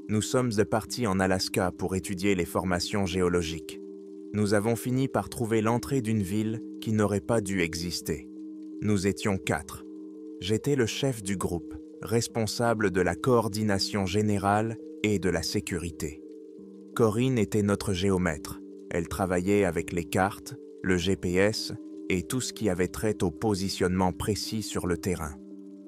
Nous sommes partis en Alaska pour étudier les formations géologiques. Nous avons fini par trouver l'entrée d'une ville qui n'aurait pas dû exister. Nous étions 4. J'étais le chef du groupe, responsable de la coordination générale et de la sécurité. Corinne était notre géomètre. Elle travaillait avec les cartes, le GPS et tout ce qui avait trait au positionnement précis sur le terrain.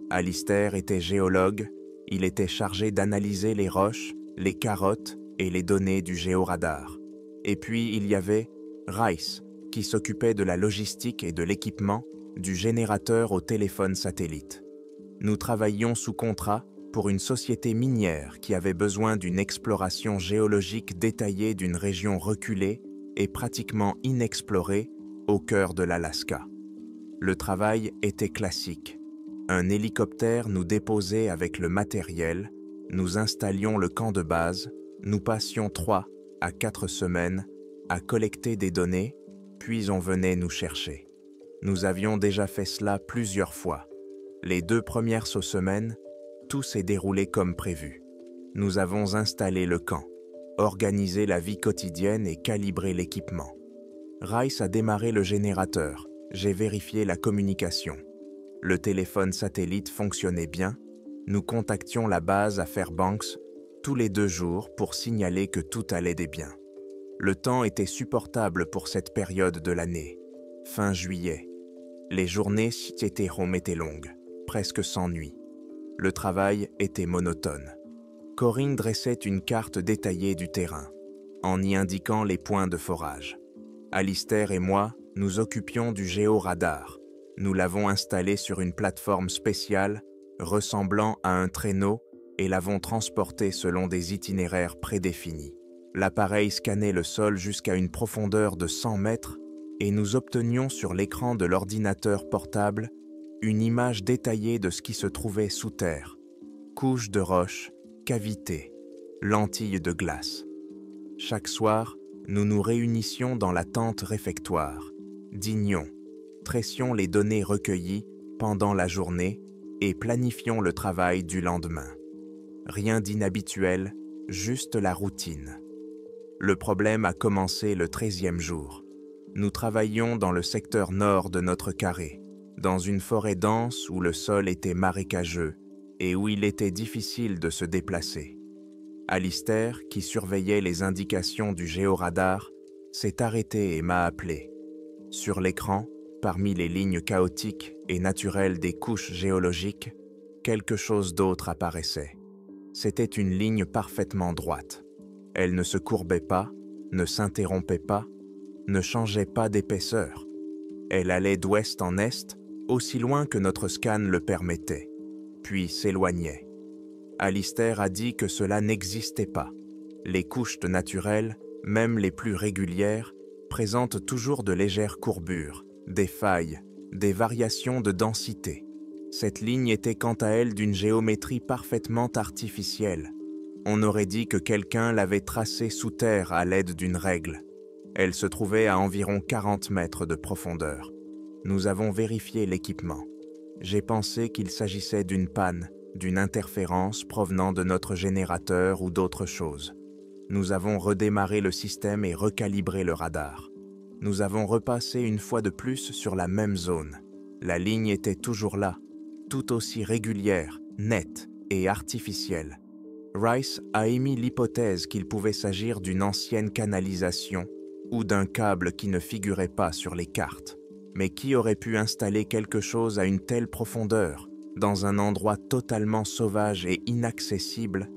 Alistair était géologue. Il était chargé d'analyser les roches, les carottes et les données du géoradar. Et puis il y avait Rice, qui s'occupait de la logistique et de l'équipement, du générateur au téléphone satellite. Nous travaillions sous contrat pour une société minière qui avait besoin d'une exploration géologique détaillée d'une région reculée et pratiquement inexplorée au cœur de l'Alaska. Le travail était classique. Un hélicoptère nous déposait avec le matériel, nous installions le camp de base, nous passions 3 à 4 semaines à collecter des données, puis on venait nous chercher. Nous avions déjà fait cela plusieurs fois. Les 2 premières semaines, tout s'est déroulé comme prévu. Nous avons installé le camp, organisé la vie quotidienne et calibré l'équipement. Rice a démarré le générateur, j'ai vérifié la communication. Le téléphone satellite fonctionnait bien, nous contactions la base à Fairbanks tous les 2 jours pour signaler que tout allait bien. Le temps était supportable pour cette période de l'année, fin juillet. Les journées étaient longues, presque sans nuit. Le travail était monotone. Corinne dressait une carte détaillée du terrain, en y indiquant les points de forage. Alistair et moi nous occupions du géoradar. Nous l'avons installé sur une plateforme spéciale ressemblant à un traîneau et l'avons transporté selon des itinéraires prédéfinis. L'appareil scannait le sol jusqu'à une profondeur de 100 mètres et nous obtenions sur l'écran de l'ordinateur portable une image détaillée de ce qui se trouvait sous terre. Couches de roches, cavités, lentilles de glace. Chaque soir, nous nous réunissions dans la tente réfectoire, dînions, traissions les données recueillies pendant la journée et planifions le travail du lendemain. Rien d'inhabituel, juste la routine. Le problème a commencé le 13e jour. Nous travaillions dans le secteur nord de notre carré, dans une forêt dense où le sol était marécageux et où il était difficile de se déplacer. Alistair, qui surveillait les indications du géoradar, s'est arrêté et m'a appelé. Sur l'écran, parmi les lignes chaotiques et naturelles des couches géologiques, quelque chose d'autre apparaissait. C'était une ligne parfaitement droite. Elle ne se courbait pas, ne s'interrompait pas, ne changeait pas d'épaisseur. Elle allait d'ouest en est, aussi loin que notre scan le permettait, puis s'éloignait. Alistair a dit que cela n'existait pas. Les couches naturelles, même les plus régulières, présentent toujours de légères courbures, des failles, des variations de densité. Cette ligne était quant à elle d'une géométrie parfaitement artificielle. On aurait dit que quelqu'un l'avait tracée sous terre à l'aide d'une règle. Elle se trouvait à environ 40 mètres de profondeur. Nous avons vérifié l'équipement. J'ai pensé qu'il s'agissait d'une panne, d'une interférence provenant de notre générateur ou d'autre chose. Nous avons redémarré le système et recalibré le radar. Nous avons repassé une fois de plus sur la même zone. La ligne était toujours là, tout aussi régulière, nette et artificielle. Rice a émis l'hypothèse qu'il pouvait s'agir d'une ancienne canalisation ou d'un câble qui ne figurait pas sur les cartes. Mais qui aurait pu installer quelque chose à une telle profondeur, dans un endroit totalement sauvage et inaccessible,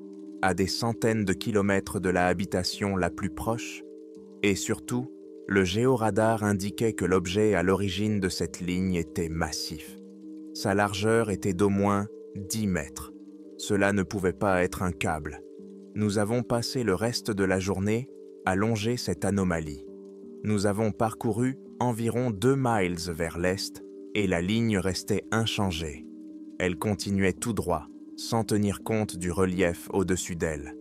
à des centaines de kilomètres de la habitation la plus proche? Et surtout, le géoradar indiquait que l'objet à l'origine de cette ligne était massif. Sa largeur était d'au moins 10 mètres. Cela ne pouvait pas être un câble. Nous avons passé le reste de la journée à longer cette anomalie. Nous avons parcouru environ 2 miles vers l'est et la ligne restait inchangée. Elle continuait tout droit, sans tenir compte du relief au-dessus d'elle.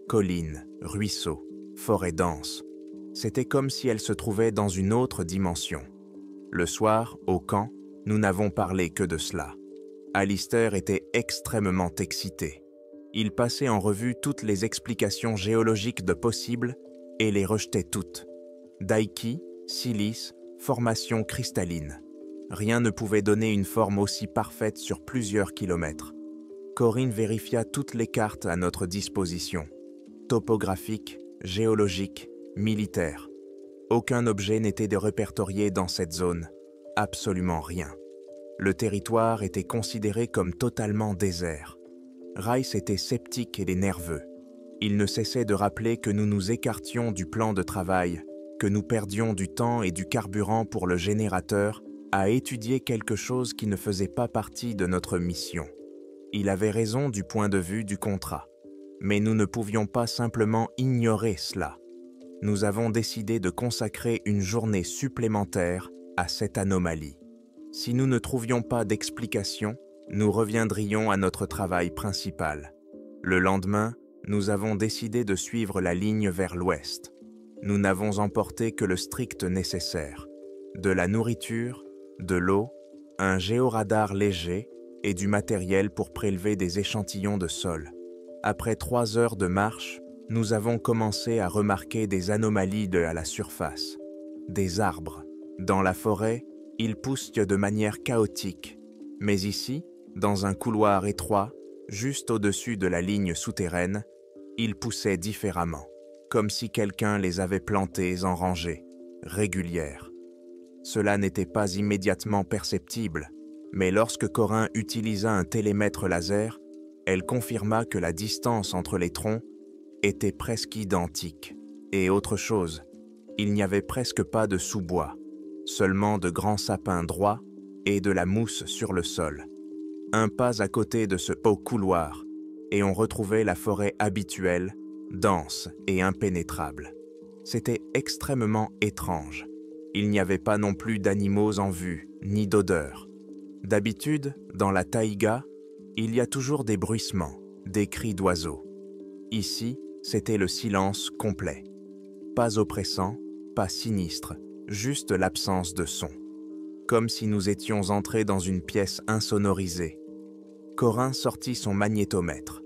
Collines, ruisseaux, forêt dense. C'était comme si elle se trouvait dans une autre dimension. Le soir, au camp, nous n'avons parlé que de cela. Alistair était extrêmement excité. Il passait en revue toutes les explications géologiques de possibles et les rejetait toutes. Daiki, silice, formation cristalline. Rien ne pouvait donner une forme aussi parfaite sur plusieurs kilomètres. Corinne vérifia toutes les cartes à notre disposition. Topographiques, géologiques, militaires. Aucun objet n'était répertorié dans cette zone. Absolument rien. Le territoire était considéré comme totalement désert. Rice était sceptique et nerveux. Il ne cessait de rappeler que nous nous écartions du plan de travail, que nous perdions du temps et du carburant pour le générateur à étudier quelque chose qui ne faisait pas partie de notre mission. Il avait raison du point de vue du contrat, mais nous ne pouvions pas simplement ignorer cela. Nous avons décidé de consacrer une journée supplémentaire à cette anomalie. Si nous ne trouvions pas d'explication, nous reviendrions à notre travail principal. Le lendemain, nous avons décidé de suivre la ligne vers l'ouest. Nous n'avons emporté que le strict nécessaire. De la nourriture, de l'eau, un géoradar léger et du matériel pour prélever des échantillons de sol. Après 3 heures de marche, nous avons commencé à remarquer des anomalies à la surface. Des arbres. Dans la forêt, ils poussent de manière chaotique. Mais ici, dans un couloir étroit, juste au-dessus de la ligne souterraine, ils poussaient différemment, comme si quelqu'un les avait plantés en rangées, régulières. Cela n'était pas immédiatement perceptible, mais lorsque Corinne utilisa un télémètre laser, elle confirma que la distance entre les troncs était presque identique. Et autre chose, il n'y avait presque pas de sous-bois, seulement de grands sapins droits et de la mousse sur le sol. Un pas à côté de ce haut couloir, et on retrouvait la forêt habituelle, dense et impénétrable. C'était extrêmement étrange. Il n'y avait pas non plus d'animaux en vue, ni d'odeur. D'habitude, dans la taïga, il y a toujours des bruissements, des cris d'oiseaux. Ici, c'était le silence complet. Pas oppressant, pas sinistre, juste l'absence de son. Comme si nous étions entrés dans une pièce insonorisée. Corinne sortit son magnétomètre.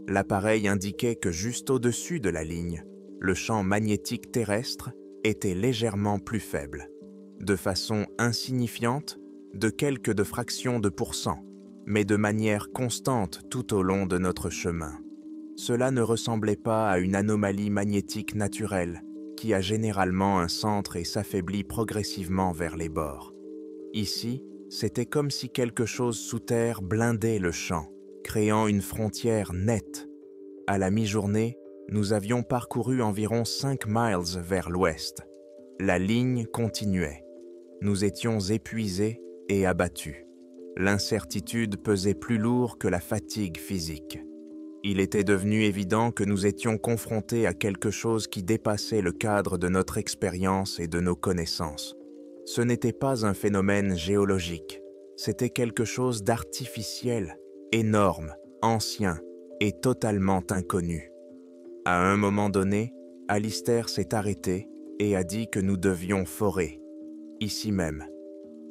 L'appareil indiquait que juste au-dessus de la ligne, le champ magnétique terrestre était légèrement plus faible. De façon insignifiante, de quelques fractions de pourcent, mais de manière constante tout au long de notre chemin. Cela ne ressemblait pas à une anomalie magnétique naturelle qui a généralement un centre et s'affaiblit progressivement vers les bords. Ici, c'était comme si quelque chose sous terre blindait le champ, créant une frontière nette. À la mi-journée, nous avions parcouru environ 5 miles vers l'ouest. La ligne continuait. Nous étions épuisés et abattus. L'incertitude pesait plus lourd que la fatigue physique. Il était devenu évident que nous étions confrontés à quelque chose qui dépassait le cadre de notre expérience et de nos connaissances. Ce n'était pas un phénomène géologique, c'était quelque chose d'artificiel, énorme, ancien et totalement inconnu. À un moment donné, Alistair s'est arrêté et a dit que nous devions forer, ici même.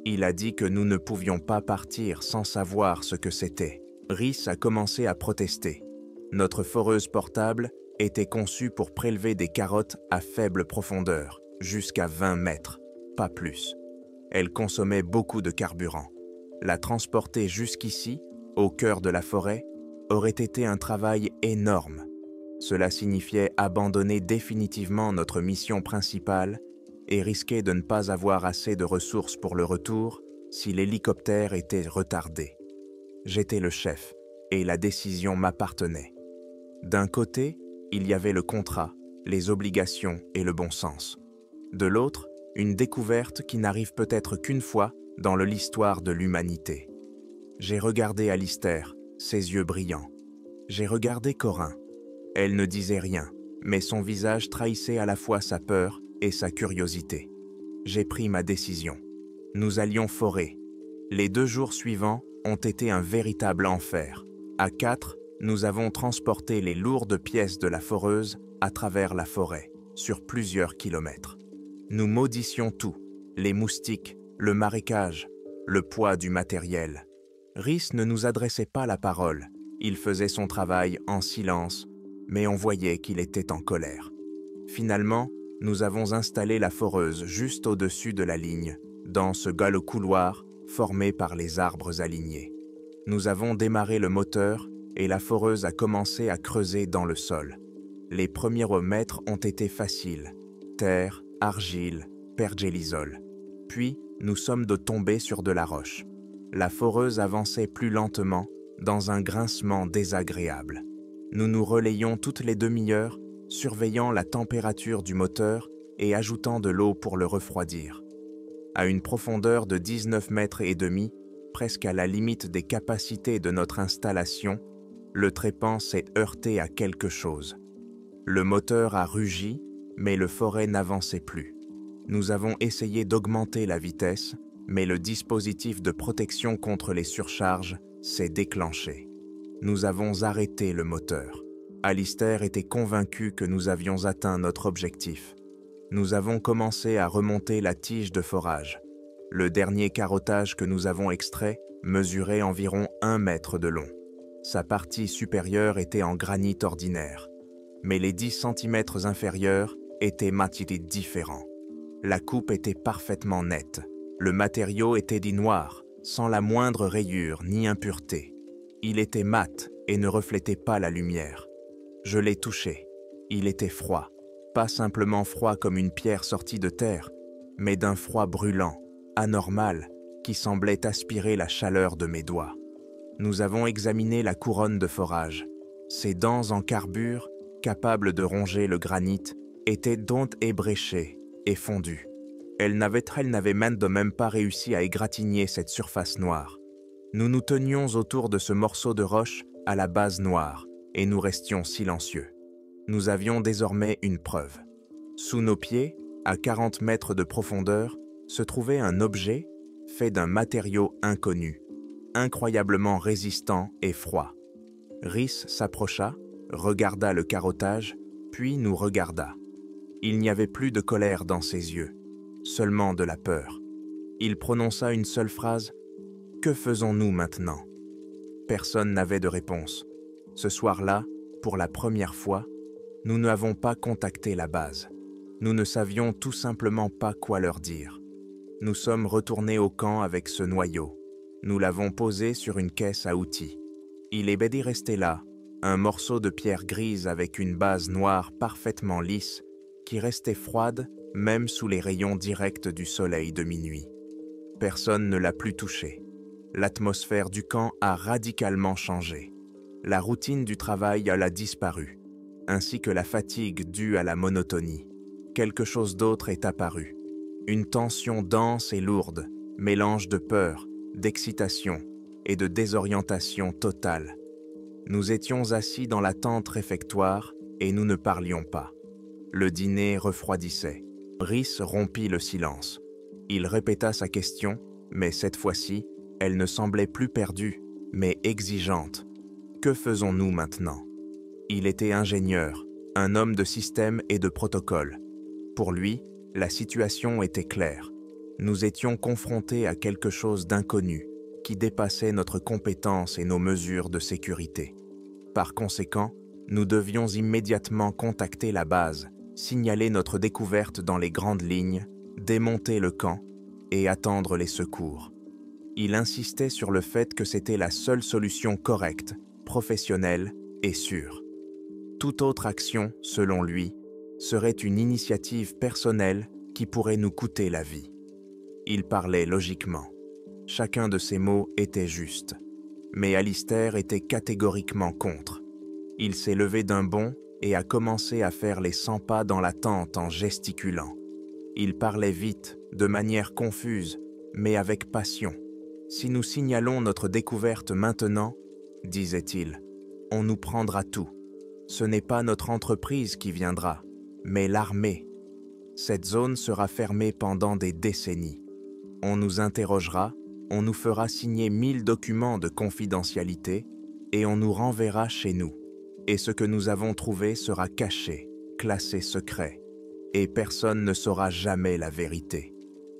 Il a dit que nous ne pouvions pas partir sans savoir ce que c'était. Rhys a commencé à protester. Notre foreuse portable était conçue pour prélever des carottes à faible profondeur, jusqu'à 20 mètres, pas plus. Elle consommait beaucoup de carburant. La transporter jusqu'ici, au cœur de la forêt, aurait été un travail énorme. Cela signifiait abandonner définitivement notre mission principale et risquer de ne pas avoir assez de ressources pour le retour si l'hélicoptère était retardé. J'étais le chef et la décision m'appartenait. D'un côté, il y avait le contrat, les obligations et le bon sens. De l'autre, une découverte qui n'arrive peut-être qu'une fois dans l'histoire de l'humanité. J'ai regardé Alistair, ses yeux brillants. J'ai regardé Corinne. Elle ne disait rien, mais son visage trahissait à la fois sa peur et sa curiosité. J'ai pris ma décision. Nous allions forer. Les 2 jours suivants ont été un véritable enfer. À 4, nous avons transporté les lourdes pièces de la foreuse à travers la forêt, sur plusieurs kilomètres. Nous maudissions tout, les moustiques, le marécage, le poids du matériel. Rhys ne nous adressait pas la parole, Il faisait son travail en silence, mais on voyait qu'il était en colère. Finalement, nous avons installé la foreuse juste au-dessus de la ligne, dans ce galop couloir formé par les arbres alignés. Nous avons démarré le moteur et la foreuse a commencé à creuser dans le sol. Les premiers mètres ont été faciles. Terre, argile, pergélisol. Puis, nous sommes tombés sur de la roche. La foreuse avançait plus lentement, dans un grincement désagréable. Nous nous relayions toutes les demi-heures, surveillant la température du moteur et ajoutant de l'eau pour le refroidir. À une profondeur de 19 mètres et demi, presque à la limite des capacités de notre installation, le trépan s'est heurté à quelque chose. Le moteur a rugi, mais le forêt n'avançait plus. Nous avons essayé d'augmenter la vitesse, mais le dispositif de protection contre les surcharges s'est déclenché. Nous avons arrêté le moteur. Alistair était convaincu que nous avions atteint notre objectif. Nous avons commencé à remonter la tige de forage. Le dernier carottage que nous avons extrait mesurait environ 1 mètre de long. Sa partie supérieure était en granit ordinaire, mais les 10 cm inférieurs étaient matériaux différents. La coupe était parfaitement nette. Le matériau était dit noir, sans la moindre rayure ni impureté. Il était mat et ne reflétait pas la lumière. Je l'ai touché. Il était froid. Pas simplement froid comme une pierre sortie de terre, mais d'un froid brûlant, anormal, qui semblait aspirer la chaleur de mes doigts. Nous avons examiné la couronne de forage. Ses dents en carbure, capables de ronger le granit, étaient donc ébréchées et fondues. Elle n'avait même pas réussi à égratigner cette surface noire. Nous nous tenions autour de ce morceau de roche à la base noire et nous restions silencieux. Nous avions désormais une preuve. Sous nos pieds, à 40 mètres de profondeur, se trouvait un objet fait d'un matériau inconnu, incroyablement résistant et froid. Rhys s'approcha, regarda le carottage, puis nous regarda. Il n'y avait plus de colère dans ses yeux, seulement de la peur. Il prononça une seule phrase : « Que faisons-nous maintenant ?» Personne n'avait de réponse. Ce soir-là, pour la première fois, nous n'avons pas contacté la base. Nous ne savions tout simplement pas quoi leur dire. Nous sommes retournés au camp avec ce noyau. Nous l'avons posé sur une caisse à outils. Il est resté là, un morceau de pierre grise avec une base noire parfaitement lisse qui restait froide même sous les rayons directs du soleil de minuit. Personne ne l'a plus touché. L'atmosphère du camp a radicalement changé. La routine du travail a disparu, ainsi que la fatigue due à la monotonie. Quelque chose d'autre est apparu. Une tension dense et lourde, mélange de peur, d'excitation et de désorientation totale. Nous étions assis dans la tente réfectoire et nous ne parlions pas. Le dîner refroidissait. Rhys rompit le silence. Il répéta sa question, mais cette fois-ci, elle ne semblait plus perdue, mais exigeante. Que faisons-nous maintenant ? Il était ingénieur, un homme de système et de protocole. Pour lui, la situation était claire. Nous étions confrontés à quelque chose d'inconnu, qui dépassait notre compétence et nos mesures de sécurité. Par conséquent, nous devions immédiatement contacter la base, signaler notre découverte dans les grandes lignes, démonter le camp et attendre les secours. Il insistait sur le fait que c'était la seule solution correcte, professionnelle et sûre. Toute autre action, selon lui, serait une initiative personnelle qui pourrait nous coûter la vie. Il parlait logiquement. Chacun de ses mots était juste. Mais Alistair était catégoriquement contre. Il s'est levé d'un bond et a commencé à faire les 100 pas dans la tente en gesticulant. Il parlait vite, de manière confuse, mais avec passion. « Si nous signalons notre découverte maintenant, disait-il, on nous prendra tout. Ce n'est pas notre entreprise qui viendra, mais l'armée. Cette zone sera fermée pendant des décennies. On nous interrogera, on nous fera signer 1000 documents de confidentialité et on nous renverra chez nous. Et ce que nous avons trouvé sera caché, classé secret. Et personne ne saura jamais la vérité. »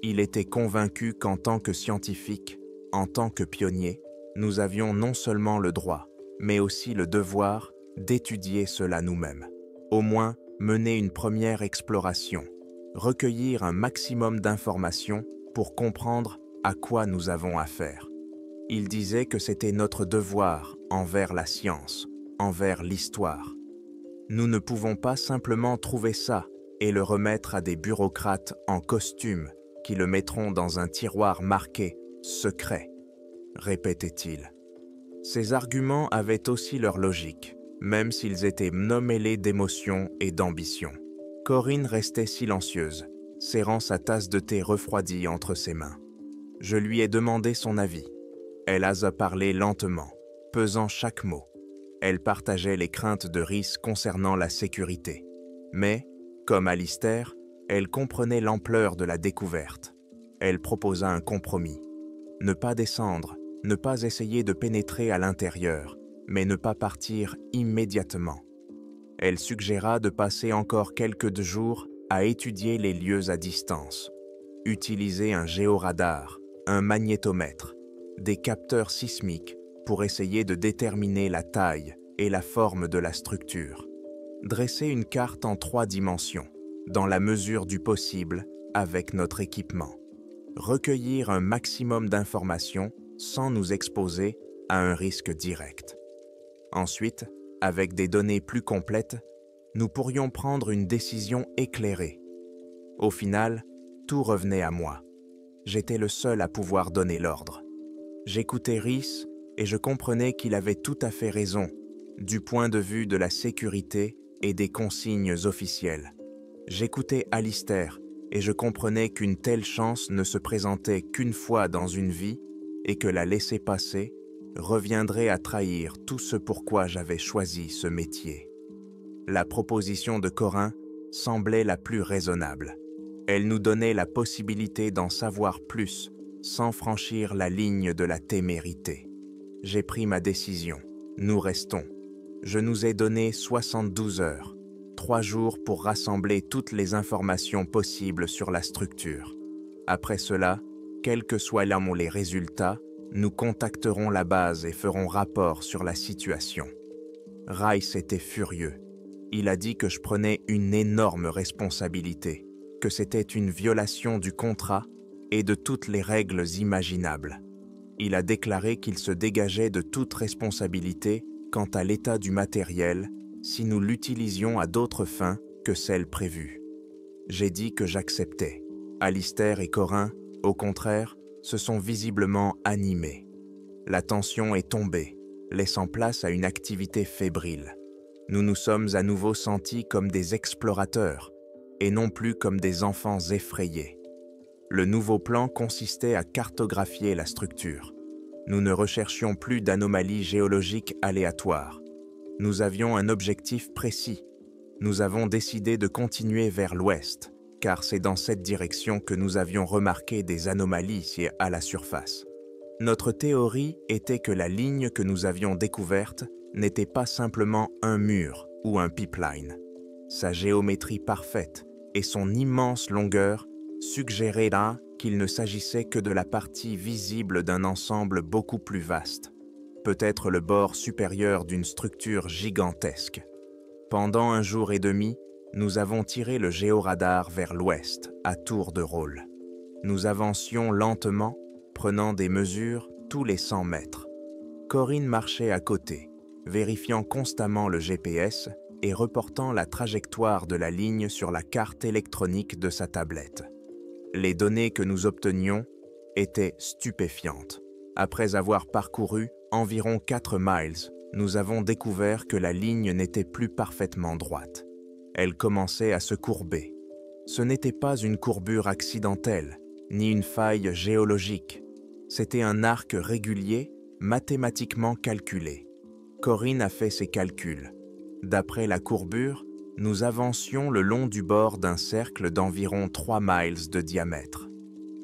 Il était convaincu qu'en tant que scientifique, en tant que pionnier, nous avions non seulement le droit, mais aussi le devoir d'étudier cela nous-mêmes. Au moins, mener une première exploration, recueillir un maximum d'informations pour comprendre à quoi nous avons affaire. Il disait que c'était notre devoir envers la science, envers l'histoire. Nous ne pouvons pas simplement trouver ça et le remettre à des bureaucrates en costume qui le mettront dans un tiroir marqué « secret », répétait-il. Ces arguments avaient aussi leur logique, même s'ils étaient mêlés d'émotion et d'ambition. Corinne restait silencieuse, serrant sa tasse de thé refroidie entre ses mains. Je lui ai demandé son avis. Elle a parlé lentement, pesant chaque mot. Elle partageait les craintes de Rhys concernant la sécurité. Mais, comme Alistair, elle comprenait l'ampleur de la découverte. Elle proposa un compromis. Ne pas descendre, ne pas essayer de pénétrer à l'intérieur, mais ne pas partir immédiatement. Elle suggéra de passer encore quelques jours à étudier les lieux à distance, utiliser un géoradar, un magnétomètre, des capteurs sismiques pour essayer de déterminer la taille et la forme de la structure, dresser une carte en 3 dimensions, dans la mesure du possible avec notre équipement, recueillir un maximum d'informations sans nous exposer à un risque direct. Ensuite, avec des données plus complètes, nous pourrions prendre une décision éclairée. Au final, tout revenait à moi. J'étais le seul à pouvoir donner l'ordre. J'écoutais Rhys et je comprenais qu'il avait tout à fait raison, du point de vue de la sécurité et des consignes officielles. J'écoutais Alistair et je comprenais qu'une telle chance ne se présentait qu'une fois dans une vie et que la laisser passer reviendrait à trahir tout ce pourquoi j'avais choisi ce métier. La proposition de Corinne semblait la plus raisonnable. Elle nous donnait la possibilité d'en savoir plus sans franchir la ligne de la témérité. J'ai pris ma décision. Nous restons. Je nous ai donné 72 heures, 3 jours pour rassembler toutes les informations possibles sur la structure. Après cela, quels que soient les résultats, nous contacterons la base et ferons rapport sur la situation. Rhys était furieux. Il a dit que je prenais une énorme responsabilité, que c'était une violation du contrat et de toutes les règles imaginables. Il a déclaré qu'il se dégageait de toute responsabilité quant à l'état du matériel si nous l'utilisions à d'autres fins que celles prévues. J'ai dit que j'acceptais. Alistair et Corinne, au contraire, se sont visiblement animés. La tension est tombée, laissant place à une activité fébrile. Nous nous sommes à nouveau sentis comme des explorateurs, et non plus comme des enfants effrayés. Le nouveau plan consistait à cartographier la structure. Nous ne recherchions plus d'anomalies géologiques aléatoires. Nous avions un objectif précis. Nous avons décidé de continuer vers l'ouest, car c'est dans cette direction que nous avions remarqué des anomalies à la surface. Notre théorie était que la ligne que nous avions découverte n'était pas simplement un mur ou un pipeline. Sa géométrie parfaite et son immense longueur suggéraient là qu'il ne s'agissait que de la partie visible d'un ensemble beaucoup plus vaste, peut-être le bord supérieur d'une structure gigantesque. Pendant 1 jour et demi, nous avons tiré le géoradar vers l'ouest, à tour de rôle. Nous avancions lentement, prenant des mesures tous les 100 mètres. Corinne marchait à côté, vérifiant constamment le GPS et reportant la trajectoire de la ligne sur la carte électronique de sa tablette. Les données que nous obtenions étaient stupéfiantes. Après avoir parcouru environ 4 miles, nous avons découvert que la ligne n'était plus parfaitement droite. Elle commençait à se courber. Ce n'était pas une courbure accidentelle, ni une faille géologique. C'était un arc régulier, mathématiquement calculé. Corinne a fait ses calculs. D'après la courbure, nous avancions le long du bord d'un cercle d'environ 3 miles de diamètre.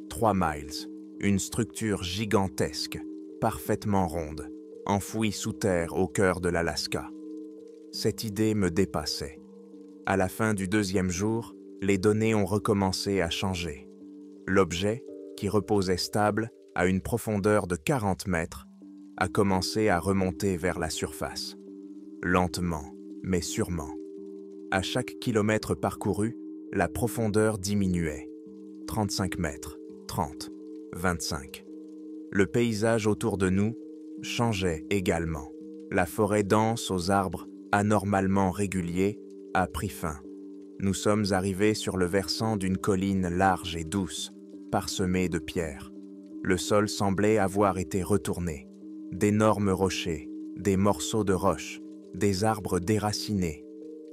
3 miles, une structure gigantesque, parfaitement ronde, enfouie sous terre au cœur de l'Alaska. Cette idée me dépassait. À la fin du 2e jour, les données ont recommencé à changer. L'objet, qui reposait stable à une profondeur de 40 mètres, a commencé à remonter vers la surface. Lentement, mais sûrement. À chaque kilomètre parcouru, la profondeur diminuait. 35 mètres, 30, 25. Le paysage autour de nous changeait également. La forêt dense aux arbres anormalement réguliers a pris fin. Nous sommes arrivés sur le versant d'une colline large et douce, parsemée de pierres. Le sol semblait avoir été retourné. D'énormes rochers, des morceaux de roche, des arbres déracinés.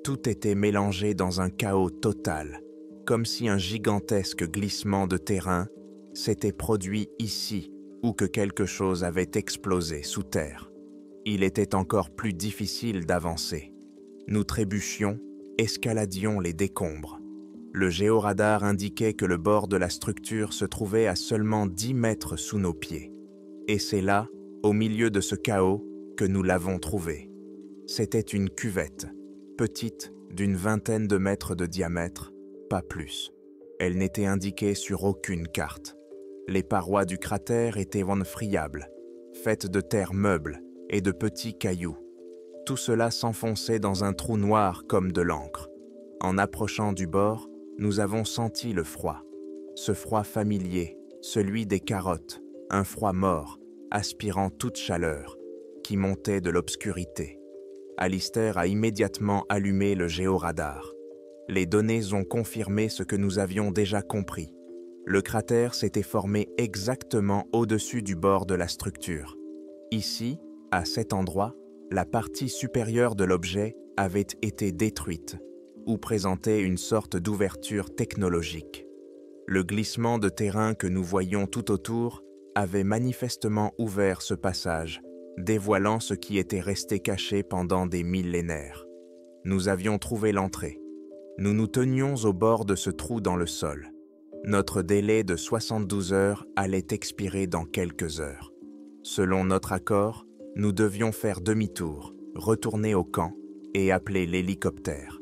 Tout était mélangé dans un chaos total, comme si un gigantesque glissement de terrain s'était produit ici ou que quelque chose avait explosé sous terre. Il était encore plus difficile d'avancer. Nous trébuchions, escaladions les décombres. Le géoradar indiquait que le bord de la structure se trouvait à seulement 10 mètres sous nos pieds. Et c'est là, au milieu de ce chaos, que nous l'avons trouvé. C'était une cuvette, petite, d'une vingtaine de mètres de diamètre, pas plus. Elle n'était indiquée sur aucune carte. Les parois du cratère étaient friables, faites de terre meuble et de petits cailloux. Tout cela s'enfonçait dans un trou noir comme de l'encre. En approchant du bord, nous avons senti le froid. Ce froid familier, celui des carottes, un froid mort, aspirant toute chaleur, qui montait de l'obscurité. Alistair a immédiatement allumé le géoradar. Les données ont confirmé ce que nous avions déjà compris. Le cratère s'était formé exactement au-dessus du bord de la structure. Ici, à cet endroit, la partie supérieure de l'objet avait été détruite ou présentait une sorte d'ouverture technologique. Le glissement de terrain que nous voyions tout autour avait manifestement ouvert ce passage, dévoilant ce qui était resté caché pendant des millénaires. Nous avions trouvé l'entrée. Nous nous tenions au bord de ce trou dans le sol. Notre délai de 72 heures allait expirer dans quelques heures. Selon notre accord, nous devions faire demi-tour, retourner au camp et appeler l'hélicoptère.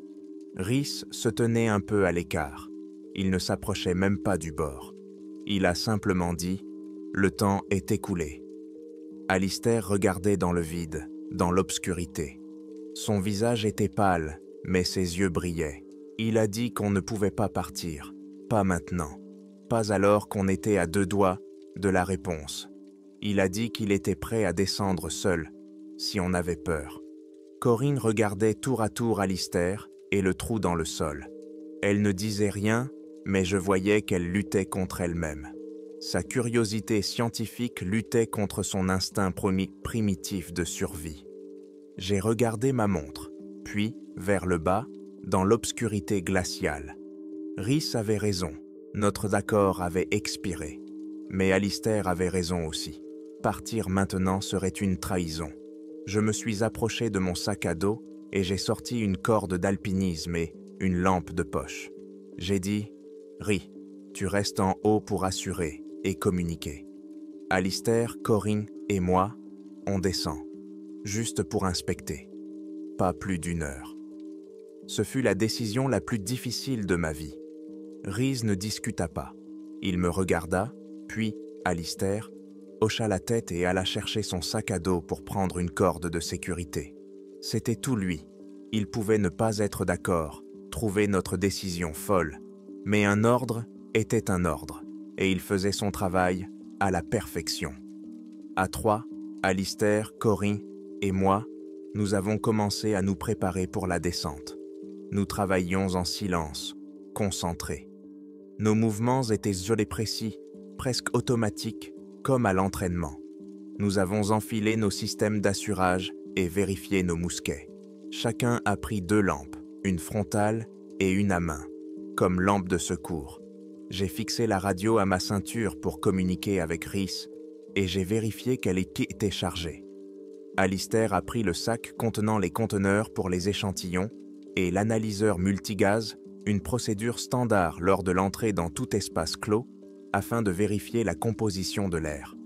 Rhys se tenait un peu à l'écart. Il ne s'approchait même pas du bord. Il a simplement dit « Le temps est écoulé ». Alistair regardait dans le vide, dans l'obscurité. Son visage était pâle, mais ses yeux brillaient. Il a dit qu'on ne pouvait pas partir, pas maintenant, pas alors qu'on était à 2 doigts de la réponse. Il a dit qu'il était prêt à descendre seul, si on avait peur. Corinne regardait tour à tour Alistair et le trou dans le sol. Elle ne disait rien, mais je voyais qu'elle luttait contre elle-même. Sa curiosité scientifique luttait contre son instinct primitif de survie. J'ai regardé ma montre, puis, vers le bas, dans l'obscurité glaciale. Rhys avait raison, notre accord avait expiré. Mais Alistair avait raison aussi. Partir maintenant serait une trahison. Je me suis approché de mon sac à dos et j'ai sorti une corde d'alpinisme et une lampe de poche. J'ai dit « Rhys, tu restes en haut pour assurer et communiquer. Alistair, Corinne et moi, on descend, juste pour inspecter. Pas plus d'1 heure. » Ce fut la décision la plus difficile de ma vie. Rhys ne discuta pas. Il me regarda, puis Alistair hocha la tête et alla chercher son sac à dos pour prendre une corde de sécurité. C'était tout lui. Il pouvait ne pas être d'accord, trouver notre décision folle, mais un ordre était un ordre, et il faisait son travail à la perfection. À 3, Alistair, Corinne et moi, nous avons commencé à nous préparer pour la descente. Nous travaillions en silence, concentrés. Nos mouvements étaient isolés précis, presque automatiques, comme à l'entraînement. Nous avons enfilé nos systèmes d'assurage et vérifié nos mousquets. Chacun a pris 2 lampes, une frontale et une à main, comme lampe de secours. J'ai fixé la radio à ma ceinture pour communiquer avec Rhys et j'ai vérifié qu'elle était chargée. Alistair a pris le sac contenant les conteneurs pour les échantillons et l'analyseur multigaz, une procédure standard lors de l'entrée dans tout espace clos, afin de vérifier la composition de l'air.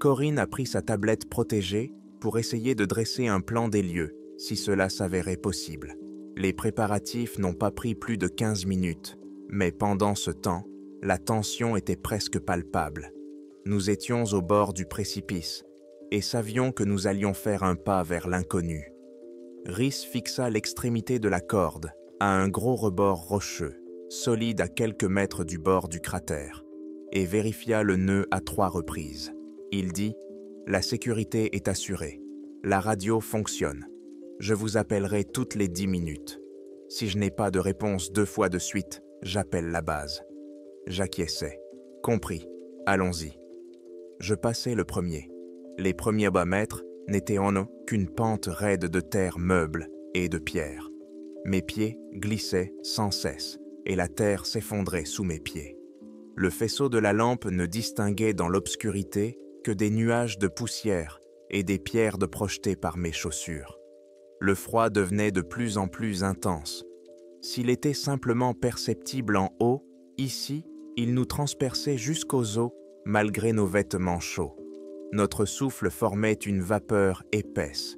Corinne a pris sa tablette protégée pour essayer de dresser un plan des lieux, si cela s'avérait possible. Les préparatifs n'ont pas pris plus de 15 minutes, mais pendant ce temps, la tension était presque palpable. Nous étions au bord du précipice, et savions que nous allions faire un pas vers l'inconnu. Rhys fixa l'extrémité de la corde à un gros rebord rocheux, solide à quelques mètres du bord du cratère, et vérifia le nœud à 3 reprises. Il dit « La sécurité est assurée. La radio fonctionne. Je vous appellerai toutes les 10 minutes. Si je n'ai pas de réponse 2 fois de suite, j'appelle la base. » J'acquiesçai. « Compris. Allons-y. » Je passai le premier. Les premiers bas mètres n'étaient en eau qu'une pente raide de terre meuble et de pierre. Mes pieds glissaient sans cesse et la terre s'effondrait sous mes pieds. Le faisceau de la lampe ne distinguait dans l'obscurité que des nuages de poussière et des pierres projetées par mes chaussures. Le froid devenait de plus en plus intense. S'il était simplement perceptible en haut, ici, il nous transperçait jusqu'aux os malgré nos vêtements chauds. Notre souffle formait une vapeur épaisse.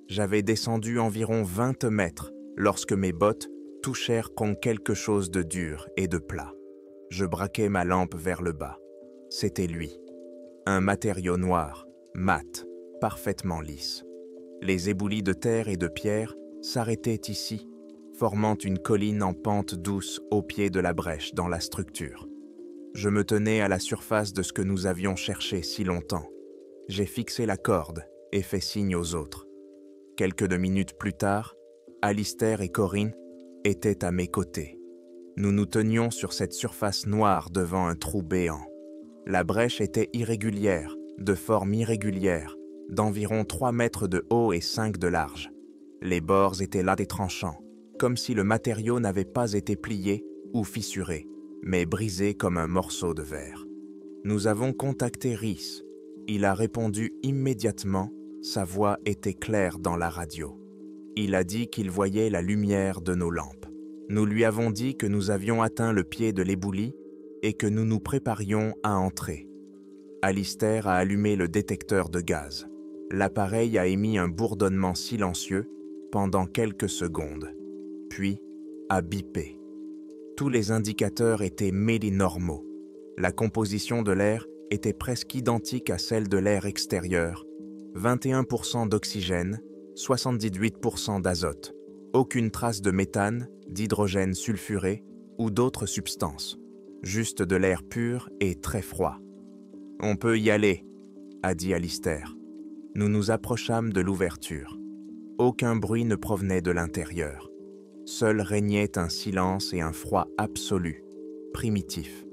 J'avais descendu environ 20 mètres lorsque mes bottes touchèrent contre quelque chose de dur et de plat. Je braquai ma lampe vers le bas. C'était lui. Un matériau noir, mat, parfaitement lisse. Les éboulis de terre et de pierre s'arrêtaient ici, formant une colline en pente douce au pied de la brèche dans la structure. Je me tenais à la surface de ce que nous avions cherché si longtemps. J'ai fixé la corde et fait signe aux autres. Quelques minutes plus tard, Alistair et Corinne étaient à mes côtés. Nous nous tenions sur cette surface noire devant un trou béant. La brèche était irrégulière, de forme irrégulière, d'environ 3 mètres de haut et 5 de large. Les bords étaient là des tranchants, comme si le matériau n'avait pas été plié ou fissuré, mais brisé comme un morceau de verre. Nous avons contacté Rhys. Il a répondu immédiatement, sa voix était claire dans la radio. Il a dit qu'il voyait la lumière de nos lampes. Nous lui avons dit que nous avions atteint le pied de l'ébouli et que nous nous préparions à entrer. Alistair a allumé le détecteur de gaz. L'appareil a émis un bourdonnement silencieux pendant quelques secondes, puis a bipé. Tous les indicateurs étaient méli-normaux. La composition de l'air était presque identique à celle de l'air extérieur, 21% d'oxygène, 78% d'azote, aucune trace de méthane, d'hydrogène sulfuré ou d'autres substances, juste de l'air pur et très froid. « On peut y aller », a dit Alistair. Nous nous approchâmes de l'ouverture. Aucun bruit ne provenait de l'intérieur. Seul régnait un silence et un froid absolu, primitif.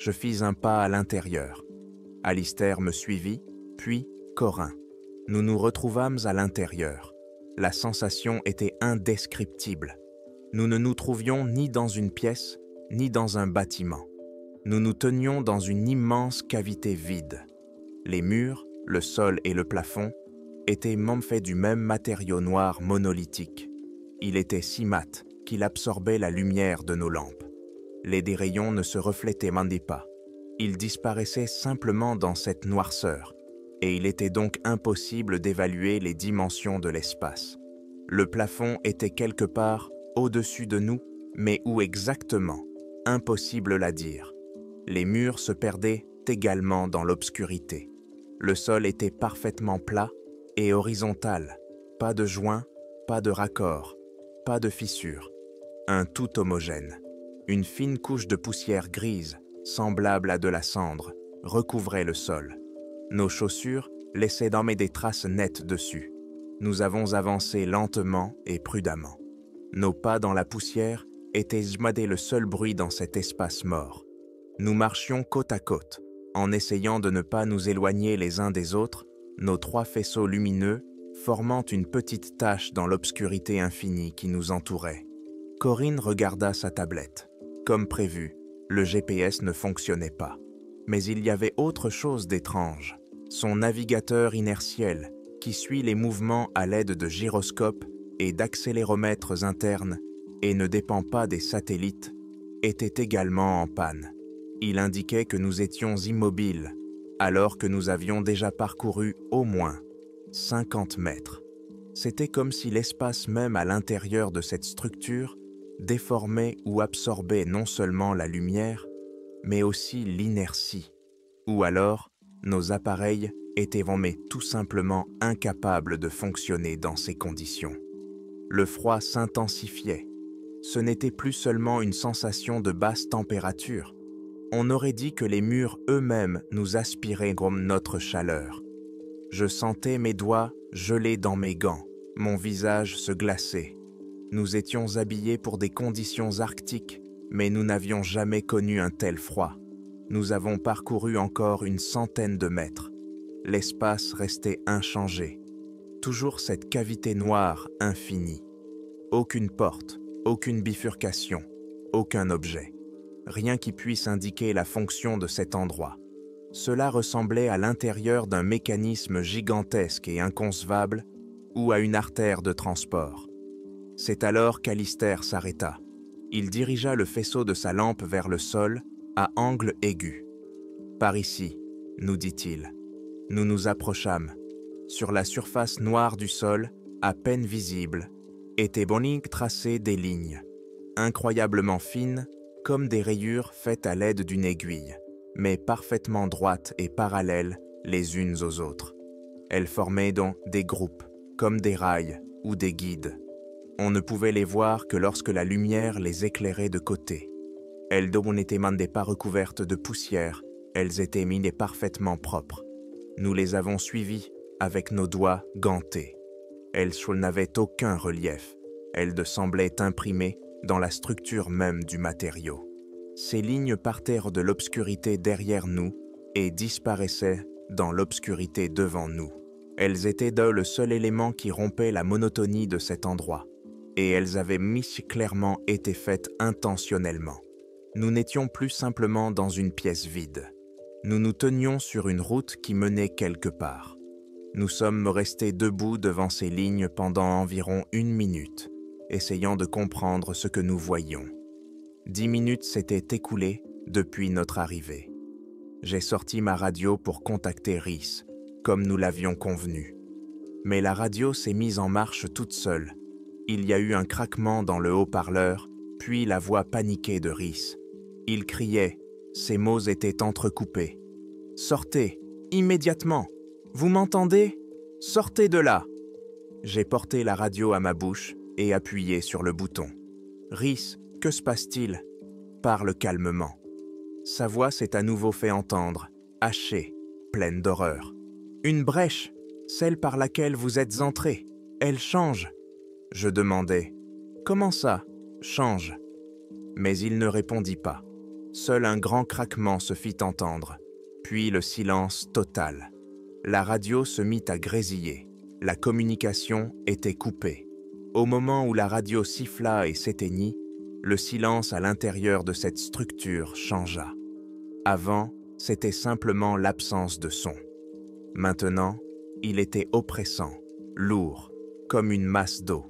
Je fis un pas à l'intérieur. Alistair me suivit, puis Corinne. Nous nous retrouvâmes à l'intérieur. La sensation était indescriptible. Nous ne nous trouvions ni dans une pièce, ni dans un bâtiment. Nous nous tenions dans une immense cavité vide. Les murs, le sol et le plafond étaient faits du même matériau noir monolithique. Il était si mat qu'il absorbait la lumière de nos lampes. Les rayons ne se reflétaient pas. Ils disparaissaient simplement dans cette noirceur, et il était donc impossible d'évaluer les dimensions de l'espace. Le plafond était quelque part au-dessus de nous, mais où exactement? Impossible à dire. Les murs se perdaient également dans l'obscurité. Le sol était parfaitement plat et horizontal, pas de joints, pas de raccords, pas de fissures, un tout homogène. Une fine couche de poussière grise, semblable à de la cendre, recouvrait le sol. Nos chaussures laissaient des traces nettes dessus. Nous avons avancé lentement et prudemment. Nos pas dans la poussière étaient le seul bruit dans cet espace mort. Nous marchions côte à côte, en essayant de ne pas nous éloigner les uns des autres, nos 3 faisceaux lumineux formant une petite tache dans l'obscurité infinie qui nous entourait. Corinne regarda sa tablette. Comme prévu, le GPS ne fonctionnait pas. Mais il y avait autre chose d'étrange. Son navigateur inertiel, qui suit les mouvements à l'aide de gyroscopes et d'accéléromètres internes et ne dépend pas des satellites, était également en panne. Il indiquait que nous étions immobiles, alors que nous avions déjà parcouru au moins 50 mètres. C'était comme si l'espace même à l'intérieur de cette structure déformait ou absorbait non seulement la lumière, mais aussi l'inertie. Ou alors, nos appareils étions mais tout simplement incapables de fonctionner dans ces conditions. Le froid s'intensifiait. Ce n'était plus seulement une sensation de basse température. On aurait dit que les murs eux-mêmes nous aspiraient comme notre chaleur. Je sentais mes doigts gelés dans mes gants, mon visage se glaçait. Nous étions habillés pour des conditions arctiques, mais nous n'avions jamais connu un tel froid. Nous avons parcouru encore une centaine de mètres. L'espace restait inchangé. Toujours cette cavité noire infinie. Aucune porte, aucune bifurcation, aucun objet. Rien qui puisse indiquer la fonction de cet endroit. Cela ressemblait à l'intérieur d'un mécanisme gigantesque et inconcevable ou à une artère de transport. C'est alors qu'Alistair s'arrêta. Il dirigea le faisceau de sa lampe vers le sol, à angle aigu. « Par ici », nous dit-il. Nous nous approchâmes. Sur la surface noire du sol, à peine visible, étaient boniques tracées des lignes, incroyablement fines, comme des rayures faites à l'aide d'une aiguille, mais parfaitement droites et parallèles les unes aux autres. Elles formaient donc des groupes, comme des rails ou des guides. On ne pouvait les voir que lorsque la lumière les éclairait de côté. Elles n'étaient pas recouvertes de poussière, elles étaient mises parfaitement propres. Nous les avons suivies avec nos doigts gantés. Elles n'avaient aucun relief, elles semblaient imprimées dans la structure même du matériau. Ces lignes partèrent de l'obscurité derrière nous et disparaissaient dans l'obscurité devant nous. Elles étaient le seul élément qui rompait la monotonie de cet endroit. Et elles avaient clairement été faites intentionnellement. Nous n'étions plus simplement dans une pièce vide. Nous nous tenions sur une route qui menait quelque part. Nous sommes restés debout devant ces lignes pendant environ 1 minute, essayant de comprendre ce que nous voyions. 10 minutes s'étaient écoulées depuis notre arrivée. J'ai sorti ma radio pour contacter Rhys, comme nous l'avions convenu. Mais la radio s'est mise en marche toute seule. Il y a eu un craquement dans le haut-parleur, puis la voix paniquée de Rhys. Il criait, ses mots étaient entrecoupés. « Sortez, immédiatement! Vous m'entendez? Sortez de là !» J'ai porté la radio à ma bouche et appuyé sur le bouton. « Rhys, que se passe-t-il » Parle calmement. Sa voix s'est à nouveau fait entendre, hachée, pleine d'horreur. « Une brèche, celle par laquelle vous êtes entré. Elle change. » Je demandai, « Comment ça, change ?» Mais il ne répondit pas. Seul un grand craquement se fit entendre, puis le silence total. La radio se mit à grésiller. La communication était coupée. Au moment où la radio siffla et s'éteignit, le silence à l'intérieur de cette structure changea. Avant, c'était simplement l'absence de son. Maintenant, il était oppressant, lourd, comme une masse d'eau.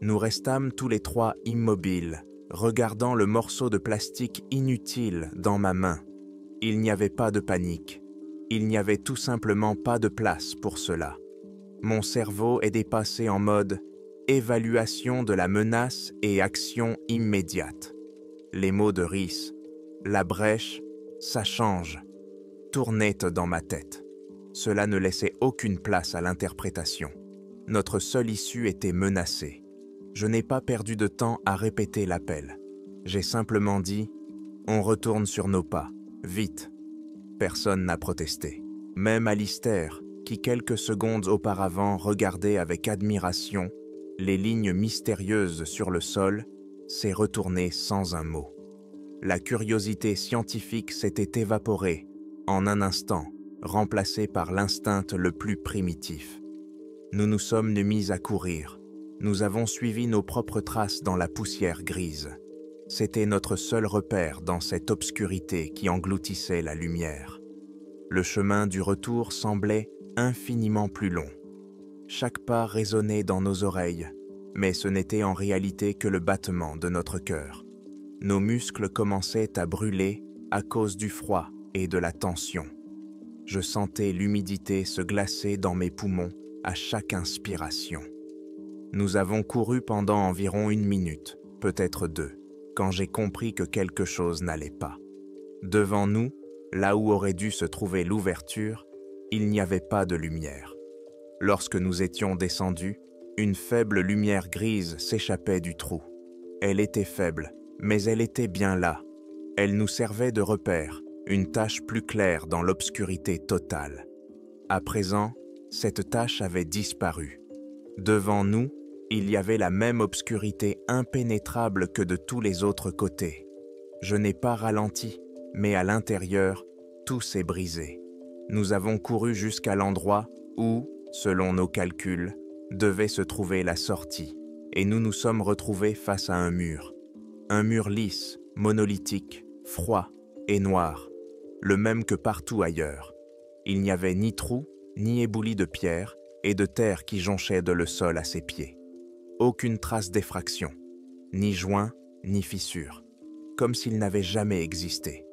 Nous restâmes tous les trois immobiles, regardant le morceau de plastique inutile dans ma main. Il n'y avait pas de panique. Il n'y avait tout simplement pas de place pour cela. Mon cerveau est dépassé en mode évaluation de la menace et action immédiate. Les mots de Rhys, la brèche, ça change, tournaient dans ma tête. Cela ne laissait aucune place à l'interprétation. Notre seule issue était menacée. Je n'ai pas perdu de temps à répéter l'appel. J'ai simplement dit « On retourne sur nos pas, vite ». Personne n'a protesté. Même Alistair, qui quelques secondes auparavant regardait avec admiration les lignes mystérieuses sur le sol, s'est retourné sans un mot. La curiosité scientifique s'était évaporée en un instant, remplacée par l'instinct le plus primitif. Nous nous sommes mis à courir. Nous avons suivi nos propres traces dans la poussière grise. C'était notre seul repère dans cette obscurité qui engloutissait la lumière. Le chemin du retour semblait infiniment plus long. Chaque pas résonnait dans nos oreilles, mais ce n'était en réalité que le battement de notre cœur. Nos muscles commençaient à brûler à cause du froid et de la tension. Je sentais l'humidité se glacer dans mes poumons à chaque inspiration. Nous avons couru pendant environ 1 minute, peut-être 2, quand j'ai compris que quelque chose n'allait pas. Devant nous, là où aurait dû se trouver l'ouverture, il n'y avait pas de lumière. Lorsque nous étions descendus, une faible lumière grise s'échappait du trou. Elle était faible, mais elle était bien là. Elle nous servait de repère, une tache plus claire dans l'obscurité totale. À présent, cette tache avait disparu. Devant nous, il y avait la même obscurité impénétrable que de tous les autres côtés. Je n'ai pas ralenti, mais à l'intérieur, tout s'est brisé. Nous avons couru jusqu'à l'endroit où, selon nos calculs, devait se trouver la sortie, et nous nous sommes retrouvés face à un mur. Un mur lisse, monolithique, froid et noir, le même que partout ailleurs. Il n'y avait ni trou, ni éboulis de pierre et de terre qui jonchaient le sol à ses pieds. Aucune trace d'effraction, ni joint, ni fissure, comme s'il n'avait jamais existé.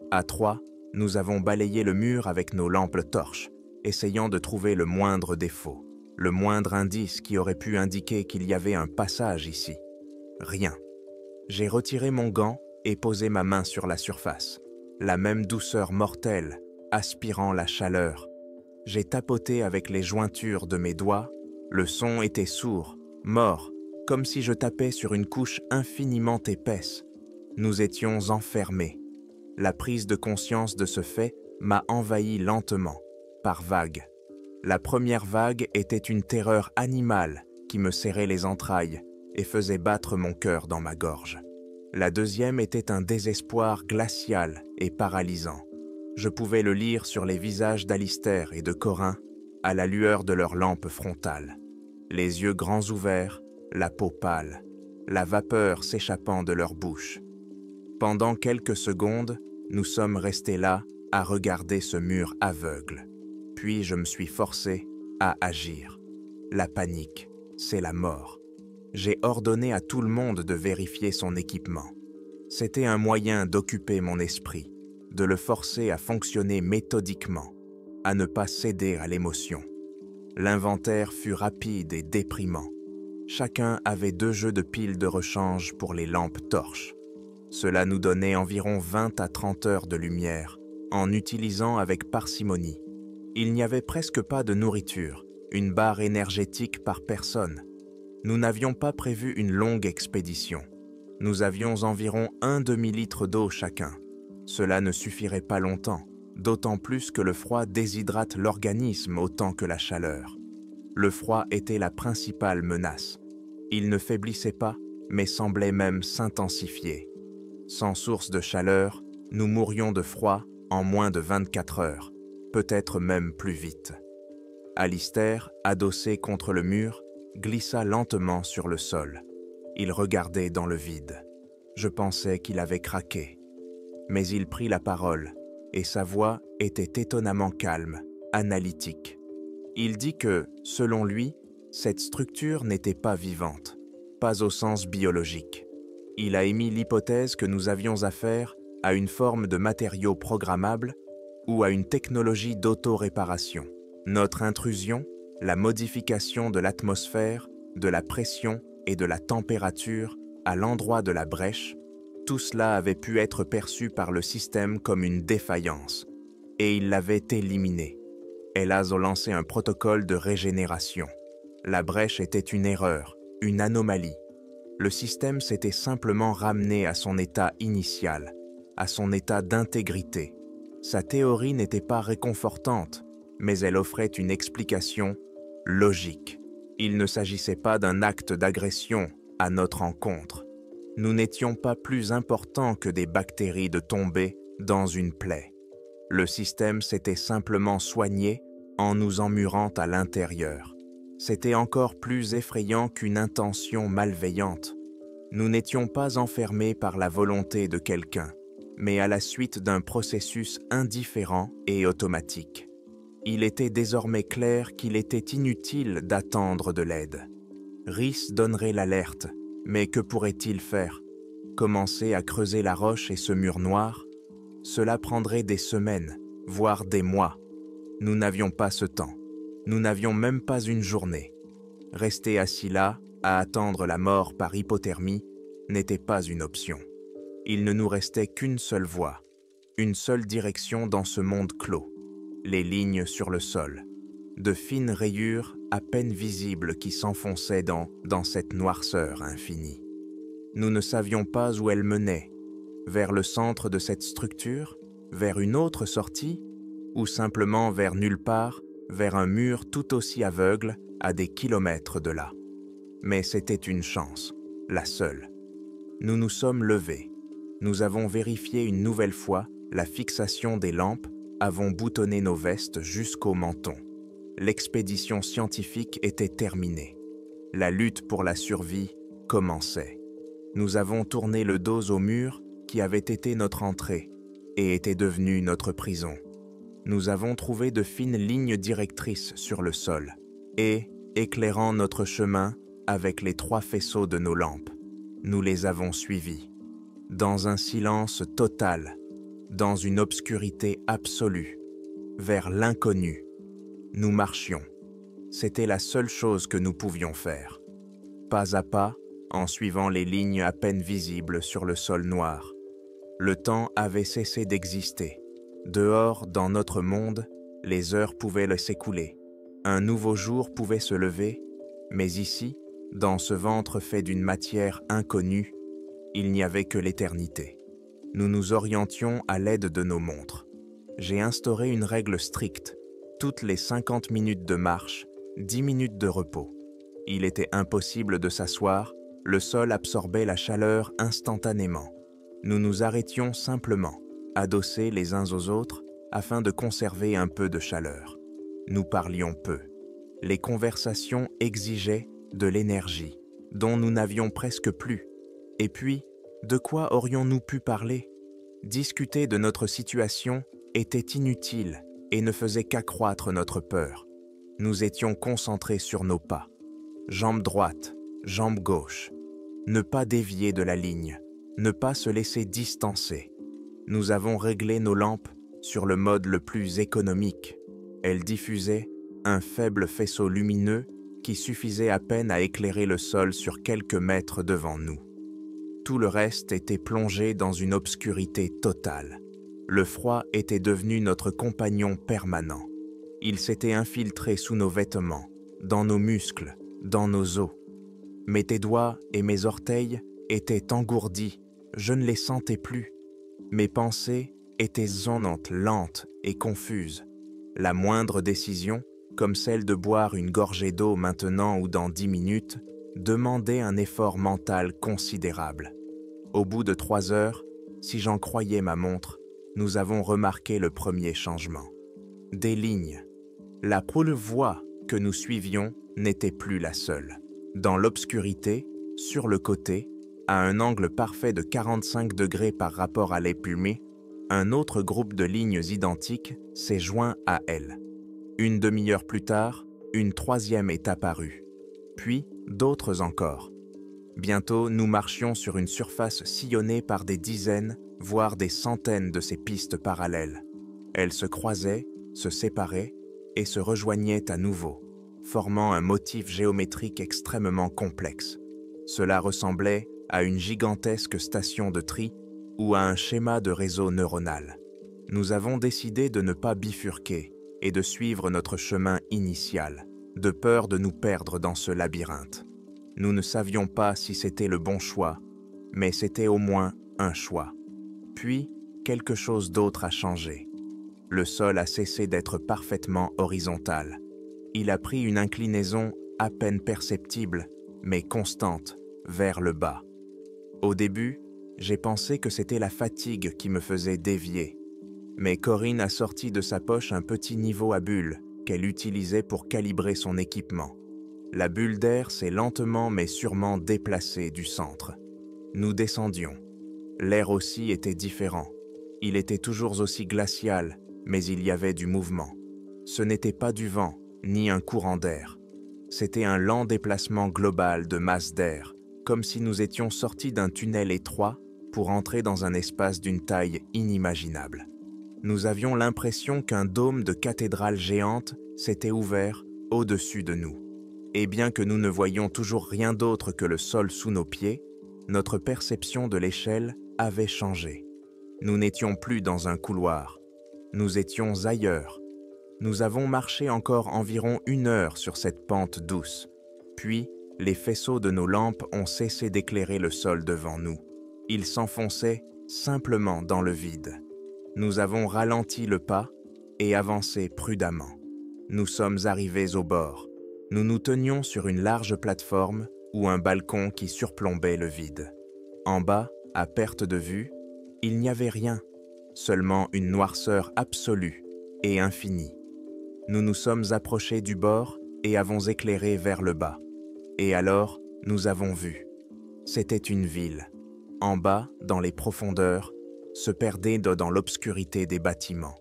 À trois, nous avons balayé le mur avec nos lampes torches, essayant de trouver le moindre défaut, le moindre indice qui aurait pu indiquer qu'il y avait un passage ici. Rien. J'ai retiré mon gant et posé ma main sur la surface, la même douceur mortelle, aspirant la chaleur. J'ai tapoté avec les jointures de mes doigts, le son était sourd, mort, comme si je tapais sur une couche infiniment épaisse. Nous étions enfermés. La prise de conscience de ce fait m'a envahi lentement, par vagues. La première vague était une terreur animale qui me serrait les entrailles et faisait battre mon cœur dans ma gorge. La deuxième était un désespoir glacial et paralysant. Je pouvais le lire sur les visages d'Alistair et de Corin à la lueur de leurs lampes frontales. Les yeux grands ouverts, la peau pâle, la vapeur s'échappant de leur bouche. Pendant quelques secondes, nous sommes restés là à regarder ce mur aveugle. Puis je me suis forcé à agir. La panique, c'est la mort. J'ai ordonné à tout le monde de vérifier son équipement. C'était un moyen d'occuper mon esprit, de le forcer à fonctionner méthodiquement, à ne pas céder à l'émotion. L'inventaire fut rapide et déprimant. Chacun avait 2 jeux de piles de rechange pour les lampes torches. Cela nous donnait environ 20 à 30 heures de lumière, en utilisant avec parcimonie. Il n'y avait presque pas de nourriture, une barre énergétique par personne. Nous n'avions pas prévu une longue expédition. Nous avions environ 1 demi-litre d'eau chacun. Cela ne suffirait pas longtemps, d'autant plus que le froid déshydrate l'organisme autant que la chaleur. Le froid était la principale menace. Il ne faiblissait pas, mais semblait même s'intensifier. Sans source de chaleur, nous mourions de froid en moins de 24 heures, peut-être même plus vite. Alistair, adossé contre le mur, glissa lentement sur le sol. Il regardait dans le vide. Je pensais qu'il avait craqué. Mais il prit la parole, et sa voix était étonnamment calme, analytique. Il dit que, selon lui, cette structure n'était pas vivante, pas au sens biologique. Il a émis l'hypothèse que nous avions affaire à une forme de matériau programmable ou à une technologie d'auto-réparation. Notre intrusion, la modification de l'atmosphère, de la pression et de la température à l'endroit de la brèche, tout cela avait pu être perçu par le système comme une défaillance, et il l'avait éliminé. Elazo lançait un protocole de régénération. La brèche était une erreur, une anomalie. Le système s'était simplement ramené à son état initial, à son état d'intégrité. Sa théorie n'était pas réconfortante, mais elle offrait une explication logique. Il ne s'agissait pas d'un acte d'agression à notre encontre. Nous n'étions pas plus importants que des bactéries de tomber dans une plaie. Le système s'était simplement soigné en nous emmurant à l'intérieur. C'était encore plus effrayant qu'une intention malveillante. Nous n'étions pas enfermés par la volonté de quelqu'un, mais à la suite d'un processus indifférent et automatique. Il était désormais clair qu'il était inutile d'attendre de l'aide. Rhys donnerait l'alerte, mais que pourrait-il faire? Commencer à creuser la roche et ce mur noir? Cela prendrait des semaines, voire des mois. Nous n'avions pas ce temps. Nous n'avions même pas une journée. Rester assis là, à attendre la mort par hypothermie, n'était pas une option. Il ne nous restait qu'une seule voie, une seule direction dans ce monde clos. les lignes sur le sol, de fines rayures à peine visibles qui s'enfonçaient dans cette noirceur infinie. Nous ne savions pas où elles menaient, vers le centre de cette structure, vers une autre sortie, ou simplement vers nulle part, vers un mur tout aussi aveugle à des kilomètres de là. Mais c'était une chance, la seule. Nous nous sommes levés. Nous avons vérifié une nouvelle fois la fixation des lampes, avons boutonné nos vestes jusqu'au menton. L'expédition scientifique était terminée. La lutte pour la survie commençait. Nous avons tourné le dos au mur qui avait été notre entrée et était devenu notre prison. Nous avons trouvé de fines lignes directrices sur le sol et, éclairant notre chemin avec les 3 faisceaux de nos lampes, nous les avons suivis. Dans un silence total, dans une obscurité absolue, vers l'inconnu, nous marchions. C'était la seule chose que nous pouvions faire. Pas à pas, en suivant les lignes à peine visibles sur le sol noir. Le temps avait cessé d'exister. Dehors, dans notre monde, les heures pouvaient s'écouler. Un nouveau jour pouvait se lever, mais ici, dans ce ventre fait d'une matière inconnue, il n'y avait que l'éternité. Nous nous orientions à l'aide de nos montres. J'ai instauré une règle stricte. Toutes les 50 minutes de marche, 10 minutes de repos. Il était impossible de s'asseoir, le sol absorbait la chaleur instantanément. Nous nous arrêtions simplement, adossés les uns aux autres, afin de conserver un peu de chaleur. Nous parlions peu. Les conversations exigeaient de l'énergie, dont nous n'avions presque plus. Et puis, de quoi aurions-nous pu parler? Discuter de notre situation était inutile et ne faisait qu'accroître notre peur. Nous étions concentrés sur nos pas. Jambe droite, jambe gauche. Ne pas dévier de la ligne, ne pas se laisser distancer. Nous avons réglé nos lampes sur le mode le plus économique. Elles diffusaient un faible faisceau lumineux qui suffisait à peine à éclairer le sol sur quelques mètres devant nous. Tout le reste était plongé dans une obscurité totale. Le froid était devenu notre compagnon permanent. Il s'était infiltré sous nos vêtements, dans nos muscles, dans nos os. Mes doigts et mes orteils étaient engourdis, je ne les sentais plus. Mes pensées étaient zonantes, lentes et confuses. La moindre décision, comme celle de boire une gorgée d'eau maintenant ou dans 10 minutes, demandait un effort mental considérable. Au bout de 3 heures, si j'en croyais ma montre, nous avons remarqué le premier changement. Des lignes. La voie que nous suivions n'était plus la seule. Dans l'obscurité, sur le côté, à un angle parfait de 45 degrés par rapport à l'épumée, un autre groupe de lignes identiques s'est joint à elle. Une demi-heure plus tard, une 3e est apparue. Puis, d'autres encore. Bientôt, nous marchions sur une surface sillonnée par des dizaines, voire des centaines de ces pistes parallèles. Elles se croisaient, se séparaient et se rejoignaient à nouveau, formant un motif géométrique extrêmement complexe. Cela ressemblait à une gigantesque station de tri ou à un schéma de réseau neuronal. Nous avons décidé de ne pas bifurquer et de suivre notre chemin initial, de peur de nous perdre dans ce labyrinthe. Nous ne savions pas si c'était le bon choix, mais c'était au moins un choix. Puis, quelque chose d'autre a changé. Le sol a cessé d'être parfaitement horizontal. Il a pris une inclinaison à peine perceptible, mais constante, vers le bas. Au début, j'ai pensé que c'était la fatigue qui me faisait dévier. Mais Corinne a sorti de sa poche un petit niveau à bulles qu'elle utilisait pour calibrer son équipement. La bulle d'air s'est lentement mais sûrement déplacée du centre. Nous descendions. L'air aussi était différent. Il était toujours aussi glacial, mais il y avait du mouvement. Ce n'était pas du vent, ni un courant d'air. C'était un lent déplacement global de masse d'air, comme si nous étions sortis d'un tunnel étroit pour entrer dans un espace d'une taille inimaginable. Nous avions l'impression qu'un dôme de cathédrale géante s'était ouvert au-dessus de nous. Et bien que nous ne voyions toujours rien d'autre que le sol sous nos pieds, notre perception de l'échelle avait changé. Nous n'étions plus dans un couloir. Nous étions ailleurs, Nous avons marché encore environ 1 heure sur cette pente douce. Puis, les faisceaux de nos lampes ont cessé d'éclairer le sol devant nous. Ils s'enfonçaient simplement dans le vide. Nous avons ralenti le pas et avancé prudemment. Nous sommes arrivés au bord. Nous nous tenions sur une large plateforme ou un balcon qui surplombait le vide. En bas, à perte de vue, il n'y avait rien, seulement une noirceur absolue et infinie. Nous nous sommes approchés du bord et avons éclairé vers le bas. Et alors, nous avons vu. C'était une ville. En bas, dans les profondeurs, se perdait dans l'obscurité des bâtiments.